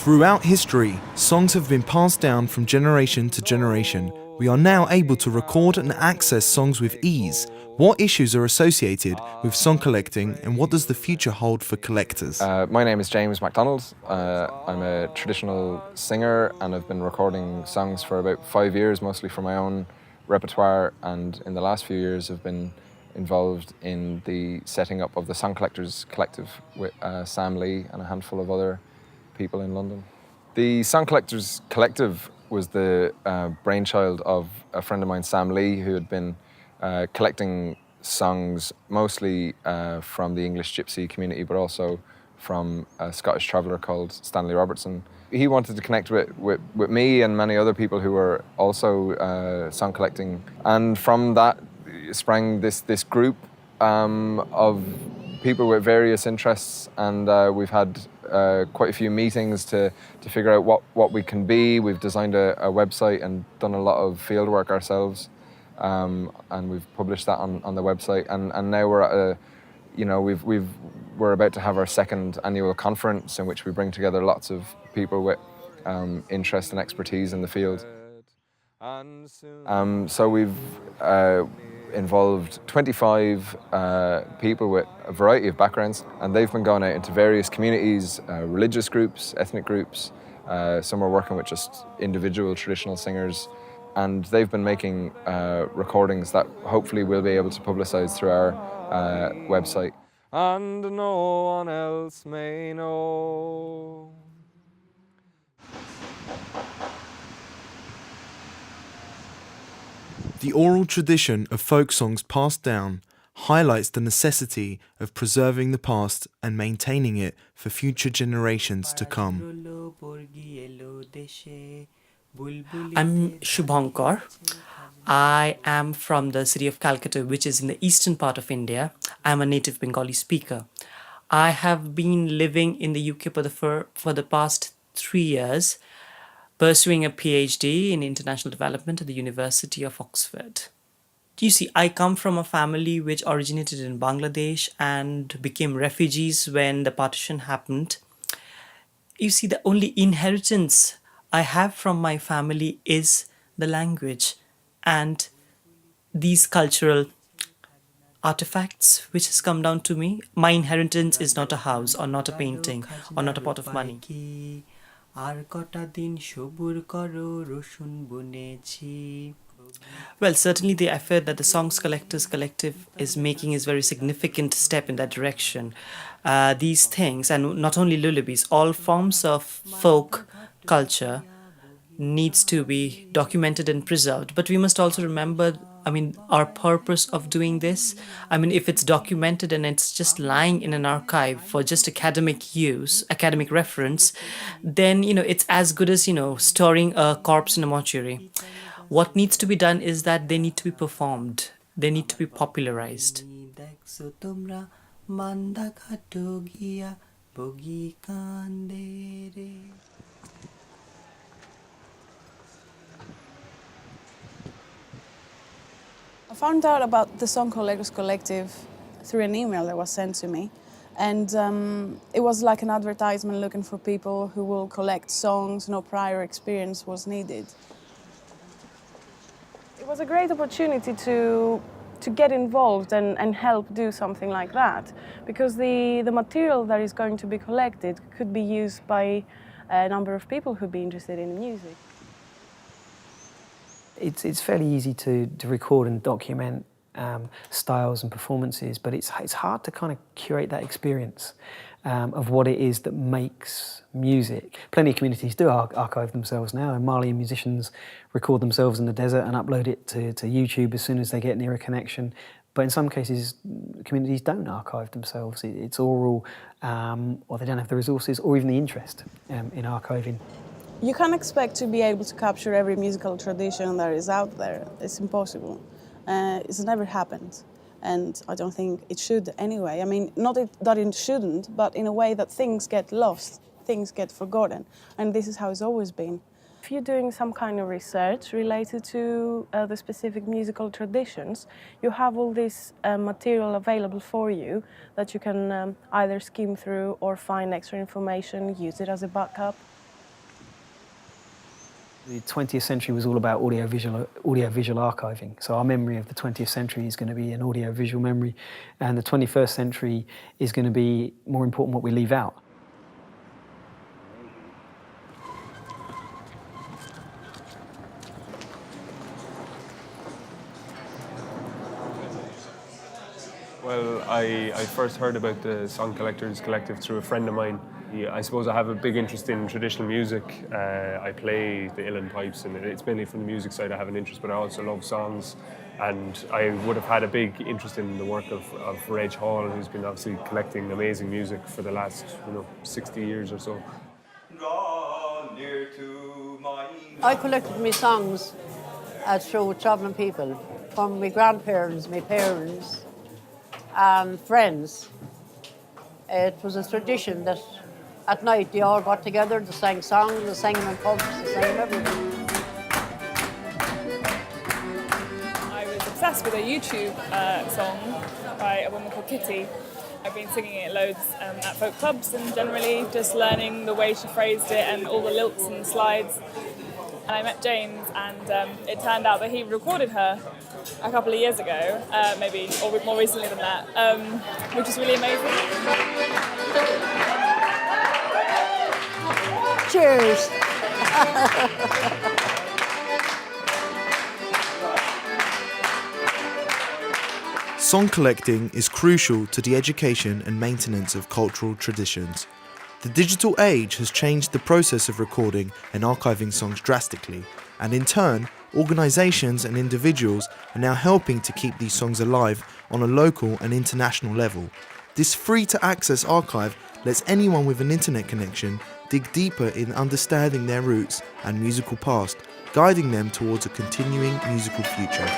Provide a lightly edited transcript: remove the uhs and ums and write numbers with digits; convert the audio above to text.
Throughout history, songs have been passed down from generation to generation. We are now able to record and access songs with ease. What issues are associated with song collecting, and what does the future hold for collectors? My name is James MacDonald. I'm a traditional singer and I've been recording songs for about 5 years, mostly for my own repertoire, and in the last few years I've been involved in the setting up of the Song Collectors Collective with Sam Lee and a handful of other people in London. The Song Collectors Collective was the brainchild of a friend of mine, Sam Lee, who had been collecting songs mostly from the English gypsy community, but also from a Scottish traveller called Stanley Robertson. He wanted to connect with me and many other people who were also song collecting, and from that sprang this group of people with various interests, and we've had quite a few meetings to figure out what we can be. We've designed a website and done a lot of field work ourselves, and we've published that on the website, and now we're at we're about to have our second annual conference in which we bring together lots of people with interest and expertise in the field. So we've involved 25 people with a variety of backgrounds, and they've been going out into various communities, religious groups, ethnic groups. Some are working with just individual traditional singers, and they've been making recordings that hopefully we'll be able to publicise through our website. And no one else may know. The oral tradition of folk songs passed down highlights the necessity of preserving the past and maintaining it for future generations to come. I'm Shubhankar. I am from the city of Calcutta, which is in the eastern part of India. I'm a native Bengali speaker. I have been living in the UK for the past 3 years, pursuing a PhD in international development at the University of Oxford. You see, I come from a family which originated in Bangladesh and became refugees when the partition happened. You see, the only inheritance I have from my family is the language and these cultural artifacts which has come down to me. My inheritance is not a house or not a painting or not a pot of money. Well, certainly the effort that the Songs Collectors Collective is making is a very significant step in that direction. These things, and not only lullabies, all forms of folk culture needs to be documented and preserved. But we must also remember, our purpose of doing this. If it's documented and it's just lying in an archive for just academic use, academic reference, then, it's as good as, storing a corpse in a mortuary. What needs to be done is that they need to be performed. They need to be popularized. I found out about the Song Collectors Collective through an email that was sent to me. And it was like an advertisement looking for people who will collect songs. No prior experience was needed. It was a great opportunity to get involved and help do something like that, because the material that is going to be collected could be used by a number of people who'd be interested in music. It's fairly easy to record and document styles and performances, but it's hard to kind of curate that experience of what it is that makes music. Plenty of communities do archive themselves now, and Malian musicians record themselves in the desert and upload it to YouTube as soon as they get near a connection. But in some cases, communities don't archive themselves. It's oral, or they don't have the resources or even the interest in archiving. You can't expect to be able to capture every musical tradition that is out there. It's impossible. It's never happened. And I don't think it should anyway. Not that it shouldn't, but in a way that things get lost, things get forgotten. And this is how it's always been. If you're doing some kind of research related to the specific musical traditions, you have all this material available for you that you can either skim through or find extra information, use it as a backup. The 20th century was all about audiovisual archiving. So our memory of the 20th century is going to be an audiovisual memory, and the 21st century is going to be more important what we leave out. Well, I first heard about the Song Collectors Collective through a friend of mine. I suppose I have a big interest in traditional music. I play the uilleann pipes, and it's mainly from the music side I have an interest, but I also love songs. And I would have had a big interest in the work of Reg Hall, who's been obviously collecting amazing music for the last 60 years or so. I collected my songs through travelling people, from my grandparents, my parents, and friends. It was a tradition that at night they all got together, they sang songs, they sang them in pubs, they sang them everywhere. I was obsessed with a YouTube song by a woman called Kitty. I've been singing it loads at folk clubs and generally just learning the way she phrased it and all the lilts and slides. And I met James, and it turned out that he recorded her a couple of years ago, maybe, or more recently than that, which is really amazing. Cheers! Song collecting is crucial to the education and maintenance of cultural traditions. The digital age has changed the process of recording and archiving songs drastically, and in turn, organisations and individuals are now helping to keep these songs alive on a local and international level. This free-to-access archive lets anyone with an internet connection dig deeper in understanding their roots and musical past, guiding them towards a continuing musical future.